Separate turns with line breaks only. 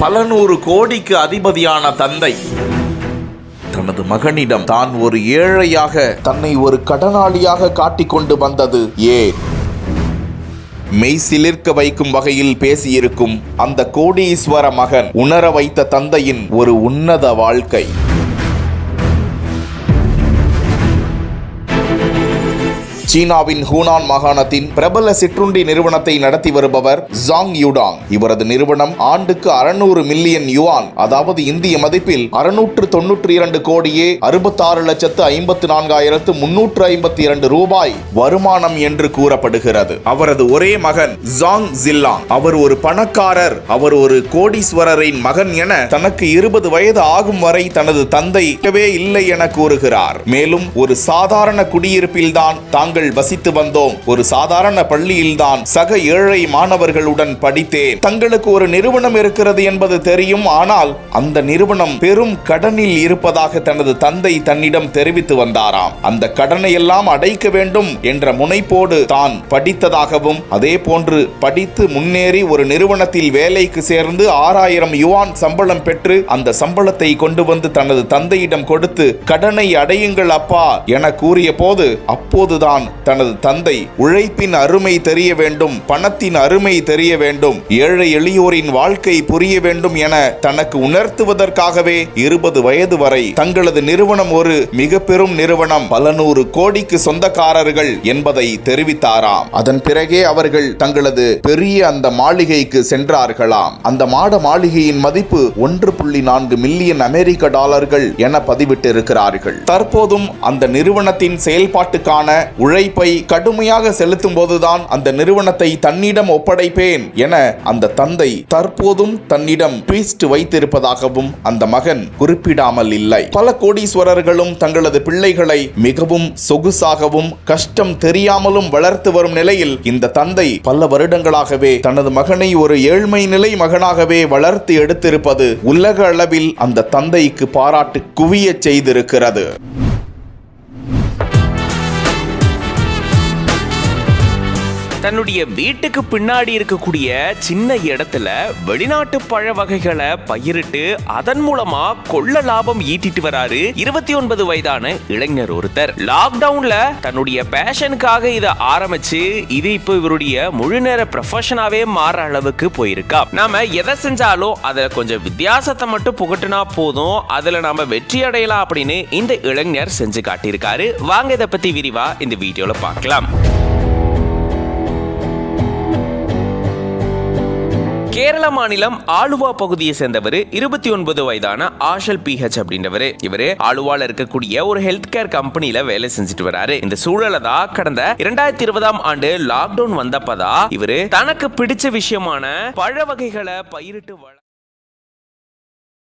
பல நூறு கோடிக்கு அதிபதியான தந்தை தனது மகனிடம் தான் ஒரு ஏழையாக, தன்னை ஒரு கடனாளியாக காட்டிக்கொண்டு வந்தது ஏன்? மெய் சிலிர்க்க வைக்கும் வகையில் பேசியிருக்கும் அந்த கோடீஸ்வர மகன் உணர வைத்த தந்தையின் ஒரு உன்னத வாழ்க்கை. சீனாவின் ஹூனான் மாகாணத்தின் பிரபல சிற்றுண்டி நிறுவனத்தை நடத்தி வருபவர் ஜாங் யூடாங். இவரது நிறுவனம் ஆண்டுக்கு 600 மில்லியன் யுவான், அதாவது இந்திய மதிப்பில் 692 கோடியே 66,54,352 ரூபாய் வருமானம் என்று கூறப்படுகிறது. அவரது ஒரே மகன் ஜாங் ஜில்லாங், அவர் ஒரு பணக்காரர், அவர் ஒரு கோடீஸ்வரரின் மகன் என தனக்கு 20 வயது ஆகும் வரை தனது தந்தை இல்லை என கூறுகிறார். மேலும் ஒரு சாதாரண குடியிருப்பில்தான் தாங்கள் வசித்து வந்தோம், ஒரு சாதாரண பள்ளியில்தான் சக ஏழை மாணவர்களுடன் படித்தேன். தங்களுக்கு ஒரு நிறுவனம் இருக்கிறது என்பது தெரியும், ஆனால் அந்த நிறுவனம் பெரும் கடனில் இருப்பதாக தனது தந்தை தன்னிடம் தெரிவித்து வந்தாராம். அந்த கடனை எல்லாம் அடைக்க வேண்டும் என்ற முனைப்போடு தான் படித்ததாகவும், அதே போன்று படித்து முன்னேறி ஒரு நிறுவனத்தில் வேலைக்கு சேர்ந்து 6000 யுவான் சம்பளம் பெற்று அந்த சம்பளத்தை கொண்டு வந்து தனது தந்தையிடம் கொடுத்து கடனை அடையுங்கள் அப்பா என கூறிய போது, அப்போதுதான் தனது தந்தை உழைப்பின் அருமை தெரிய வேண்டும், பணத்தின் அருமை தெரிய வேண்டும், ஏழை எளியோரின் வாழ்க்கை புரிய வேண்டும் என தனக்கு உணர்த்துவதற்காகவே 20 வயது வரை தங்களது நிறுவனம் ஒரு மிக பெரும் நிறுவனம், பல நூறு கோடிக்கு சொந்தக்காரர்கள் என்பதை தெரிவித்தாராம். அதன் பிறகே அவர்கள் தங்களது பெரிய அந்த மாளிகைக்கு சென்றார்களாம். அந்த மாட மாளிகையின் மதிப்பு 1.4 மில்லியன் அமெரிக்க டாலர்கள் என பதிவிட்டிருக்கிறார்கள். தற்போதும் அந்த நிறுவனத்தின் செயல்பாட்டுக்கான உழைப்பை கடுமையாக செலுத்தும் போதுதான் அந்த நிறுவனத்தை தன்னிடம் ஒப்படைப்பேன் என அந்த தந்தை தற்போதும் தன்னிடம் ட்விஸ்ட் வைத்திருப்பதாகவும் அந்த மகன் குறிப்பிடாமல் இல்லை. பல கோடீஸ்வரர்களும் தங்களது பிள்ளைகளை மிகவும் சொகுசாகவும் கஷ்டம் தெரியாமலும் வளர்த்து வரும் நிலையில் இந்த தந்தை பல வருடங்களாகவே தனது மகனை ஒரு ஏழ்மை நிலை மகனாகவே வளர்த்து எடுத்திருப்பது உலக அளவில் அந்த தந்தைக்கு பாராட்டு குவிய செய்திருக்கிறது.
தன்னுடைய வீட்டுக்கு பின்னாடி இருக்கக்கூடிய சின்ன இடத்துல வெளிநாட்டு பழ வகைகளை பயிரிட்டு அதன் மூலமா கொள்ள லாபம் ஈட்டிட்டு வராரு 29 வயதான இளைஞர் ஒருத்தர். லாக்டவுன்ல தன்னுடைய பேஷனுக்காக இதை ஆரம்பிச்சு இது இப்போ இவருடைய முழு நேர ப்ரொஃபஷனாவே மாற அளவுக்கு போயிருக்கா. நாம எதை செஞ்சாலும் அதுல கொஞ்சம் வித்தியாசத்தை மட்டும் புகட்டுனா போதும், அதுல நாம வெற்றி அடையலாம் அப்படின்னு இந்த இளைஞர் செஞ்சு காட்டியிருக்காரு. வாங்க இதை பத்தி விரிவா இந்த வீடியோல பார்க்கலாம். கேரள மாநிலம் ஆலுவா பகுதியை சேர்ந்தவர் 29 வயதான ஆஷல் PH அப்படின்றவர். இவரு ஆலுவால இருக்கக்கூடிய ஒரு ஹெல்த் கேர் கம்பெனில வேலை செஞ்சுட்டு வராரு. இந்த சூழல தான் கடந்த 2020ஆம் ஆண்டு லாக்டவுன் வந்தப்பதான் இவரு தனக்கு பிடிச்ச விஷயமான பழ வகைகளை பயிரிட்டு